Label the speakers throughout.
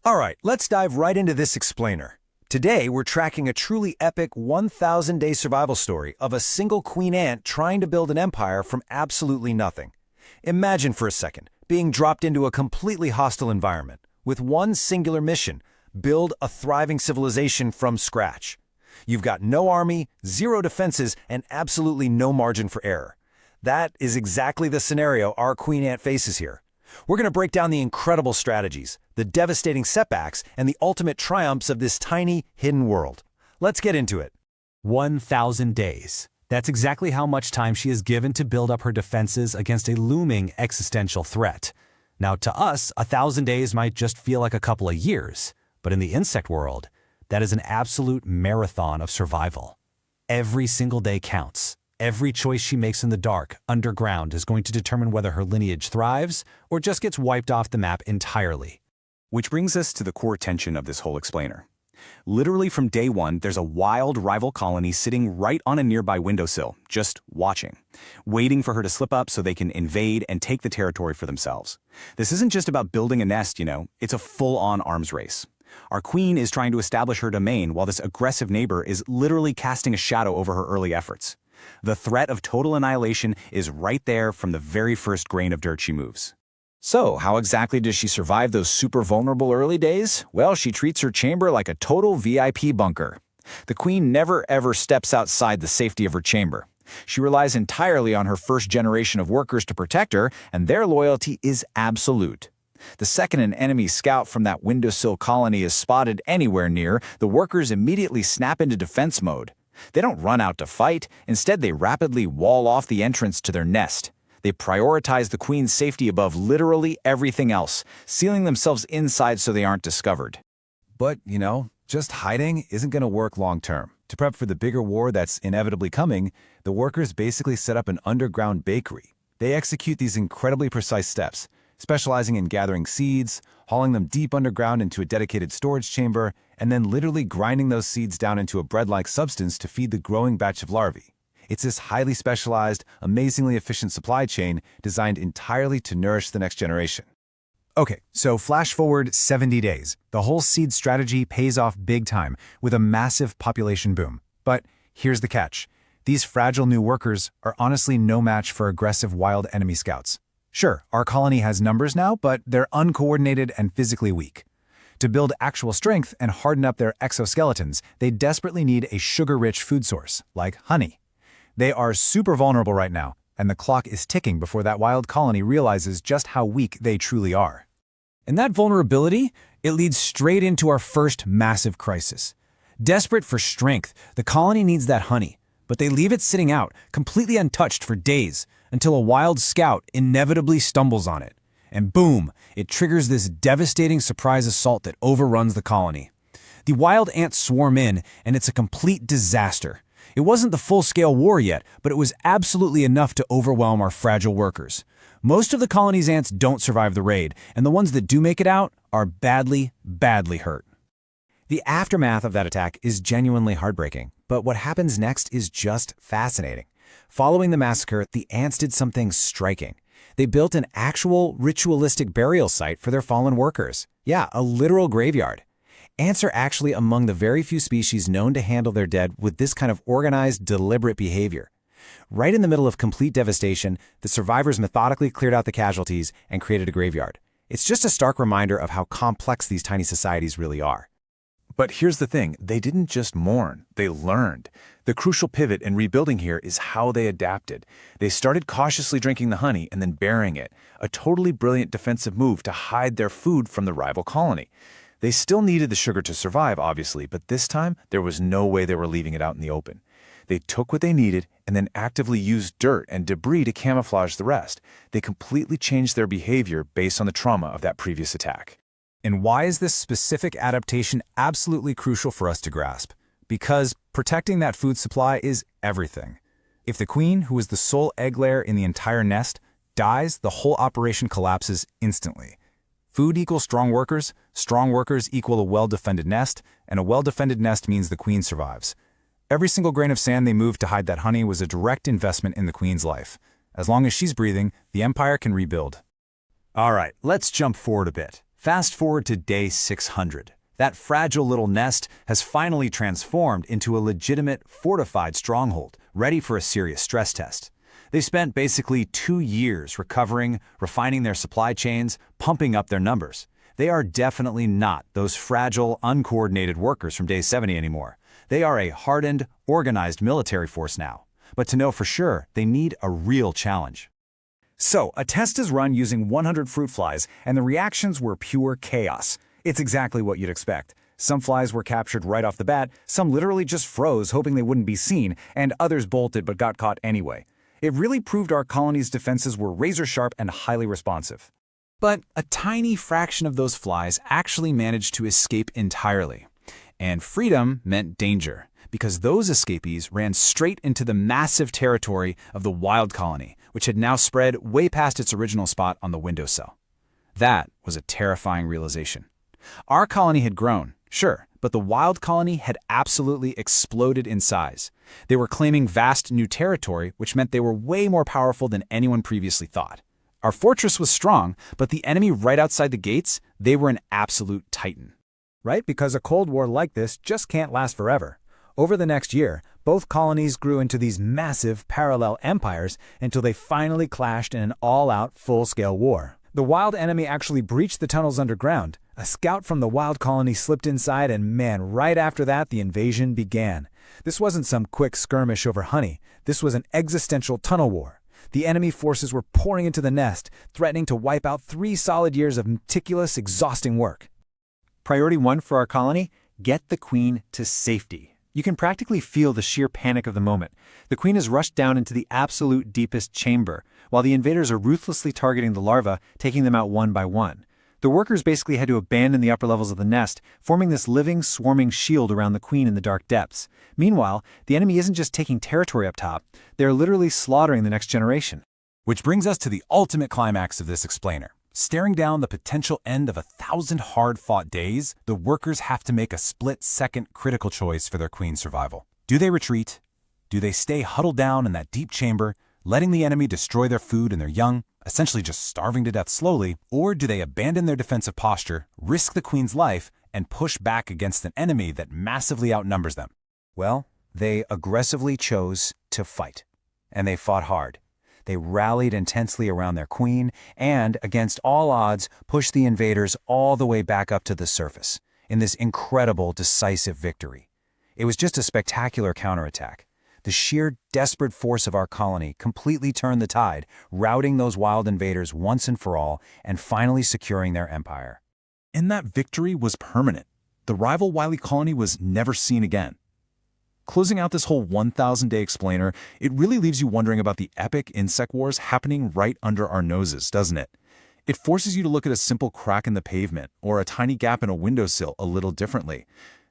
Speaker 1: All right, let's dive right into this explainer. Today, we're tracking a truly epic 1,000-day survival story of a single queen ant trying to build an empire from absolutely nothing. Imagine for a second being dropped into a completely hostile environment with one singular mission: build a thriving civilization from scratch. You've got no army, zero defenses, and absolutely no margin for error. That is exactly the scenario our queen ant faces here. We're going to break down the incredible strategies, the devastating setbacks, and the ultimate triumphs of this tiny, hidden world. Let's get into it.
Speaker 2: 1,000 days. That's exactly how much time she is given to build up her defenses against a looming existential threat. Now, to us, 1,000 days might just feel like a couple of years, but in the insect world, that is an absolute marathon of survival. Every single day counts. Every choice she makes in the dark, underground, is going to determine whether her lineage thrives or just gets wiped off the map entirely.
Speaker 3: Which brings us to the core tension of this whole explainer. Literally from day one, there's a wild rival colony sitting right on a nearby windowsill, just watching, waiting for her to slip up so they can invade and take the territory for themselves. This isn't just about building a nest, it's a full-on arms race. Our queen is trying to establish her domain while this aggressive neighbor is literally casting a shadow over her early efforts. The threat of total annihilation is right there from the very first grain of dirt she moves.
Speaker 4: So, how exactly does she survive those super vulnerable early days? Well, she treats her chamber like a total VIP bunker. The queen never ever steps outside the safety of her chamber. She relies entirely on her first generation of workers to protect her, and their loyalty is absolute. The second an enemy scout from that windowsill colony is spotted anywhere near, the workers immediately snap into defense mode. They don't run out to fight. Instead, they rapidly wall off the entrance to their nest. They prioritize the queen's safety above literally everything else, sealing themselves inside so they aren't discovered.
Speaker 1: But, just hiding isn't going to work long-term. To prep for the bigger war that's inevitably coming, the workers basically set up an underground bakery. They execute these incredibly precise steps, specializing in gathering seeds, hauling them deep underground into a dedicated storage chamber, and then literally grinding those seeds down into a bread-like substance to feed the growing batch of larvae. It's this highly specialized, amazingly efficient supply chain designed entirely to nourish the next generation. Okay, so flash forward 70 days. The whole seed strategy pays off big time with a massive population boom. But here's the catch. These fragile new workers are honestly no match for aggressive wild enemy scouts. Sure, our colony has numbers now, but they're uncoordinated and physically weak. To build actual strength and harden up their exoskeletons, they desperately need a sugar-rich food source, like honey. They are super vulnerable right now, and the clock is ticking before that wild colony realizes just how weak they truly are.
Speaker 2: And that vulnerability, it leads straight into our first massive crisis. Desperate for strength, the colony needs that honey, but they leave it sitting out, completely untouched for days, until a wild scout inevitably stumbles on it. And boom, it triggers this devastating surprise assault that overruns the colony. The wild ants swarm in, and it's a complete disaster. It wasn't the full-scale war yet, but it was absolutely enough to overwhelm our fragile workers. Most of the colony's ants don't survive the raid, and the ones that do make it out are badly, badly hurt.
Speaker 1: The aftermath of that attack is genuinely heartbreaking, but what happens next is just fascinating. Following the massacre, the ants did something striking. They built an actual ritualistic burial site for their fallen workers. Yeah, a literal graveyard. Ants are actually among the very few species known to handle their dead with this kind of organized, deliberate behavior. Right in the middle of complete devastation, the survivors methodically cleared out the casualties and created a graveyard. It's just a stark reminder of how complex these tiny societies really are.
Speaker 3: But here's the thing, they didn't just mourn, they learned. The crucial pivot in rebuilding here is how they adapted. They started cautiously drinking the honey and then burying it, a totally brilliant defensive move to hide their food from the rival colony. They still needed the sugar to survive, obviously, but this time there was no way they were leaving it out in the open. They took what they needed and then actively used dirt and debris to camouflage the rest. They completely changed their behavior based on the trauma of that previous attack.
Speaker 1: And why is this specific adaptation absolutely crucial for us to grasp? Because protecting that food supply is everything. If the queen, who is the sole egg layer in the entire nest, dies, the whole operation collapses instantly. Food equals strong workers equal a well-defended nest, and a well-defended nest means the queen survives. Every single grain of sand they moved to hide that honey was a direct investment in the queen's life. As long as she's breathing, the empire can rebuild.
Speaker 2: All right, let's jump forward a bit. Fast forward to day 600. That fragile little nest has finally transformed into a legitimate, fortified stronghold, ready for a serious stress test. They spent basically 2 years recovering, refining their supply chains, pumping up their numbers. They are definitely not those fragile, uncoordinated workers from day 70 anymore. They are a hardened, organized military force now. But to know for sure, they need a real challenge. So, a test is run using 100 fruit flies, and the reactions were pure chaos. It's exactly what you'd expect. Some flies were captured right off the bat, some literally just froze hoping they wouldn't be seen, and others bolted but got caught anyway. It really proved our colony's defenses were razor-sharp and highly responsive. But a tiny fraction of those flies actually managed to escape entirely. And freedom meant danger, because those escapees ran straight into the massive territory of the wild colony, which had now spread way past its original spot on the windowsill. That was a terrifying realization. Our colony had grown, sure, but the wild colony had absolutely exploded in size. They were claiming vast new territory, which meant they were way more powerful than anyone previously thought. Our fortress was strong, but the enemy right outside the gates, they were an absolute titan. Right? Because a Cold War like this just can't last forever. Over the next year, both colonies grew into these massive parallel empires until they finally clashed in an all-out, full-scale war. The wild enemy actually breached the tunnels underground. A scout from the wild colony slipped inside, and man, right after that, the invasion began. This wasn't some quick skirmish over honey. This was an existential tunnel war. The enemy forces were pouring into the nest, threatening to wipe out 3 solid years of meticulous, exhausting work.
Speaker 5: Priority 1 for our colony: get the queen to safety. You can practically feel the sheer panic of the moment. The queen is rushed down into the absolute deepest chamber, while the invaders are ruthlessly targeting the larvae, taking them out one by one. The workers basically had to abandon the upper levels of the nest, forming this living, swarming shield around the queen in the dark depths. Meanwhile, the enemy isn't just taking territory up top, they're literally slaughtering the next generation.
Speaker 2: Which brings us to the ultimate climax of this explainer. Staring down the potential end of 1,000 hard-fought days, the workers have to make a split-second critical choice for their queen's survival. Do they retreat? Do they stay huddled down in that deep chamber, letting the enemy destroy their food and their young, essentially just starving to death slowly? Or do they abandon their defensive posture, risk the queen's life, and push back against an enemy that massively outnumbers them? Well, they aggressively chose to fight. And they fought hard. They rallied intensely around their queen and, against all odds, pushed the invaders all the way back up to the surface in this incredible, decisive victory. It was just a spectacular counterattack. The sheer, desperate force of our colony completely turned the tide, routing those wild invaders once and for all and finally securing their empire.
Speaker 3: And that victory was permanent. The rival wily colony was never seen again. Closing out this whole 1,000-day explainer, it really leaves you wondering about the epic insect wars happening right under our noses, doesn't it? It forces you to look at a simple crack in the pavement or a tiny gap in a windowsill a little differently.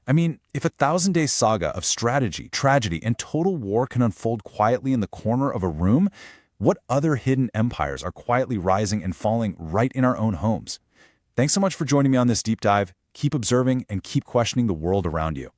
Speaker 3: I mean, if a 1,000-day saga of strategy, tragedy, and total war can unfold quietly in the corner of a room, what other hidden empires are quietly rising and falling right in our own homes? Thanks so much for joining me on this deep dive. Keep observing and keep questioning the world around you.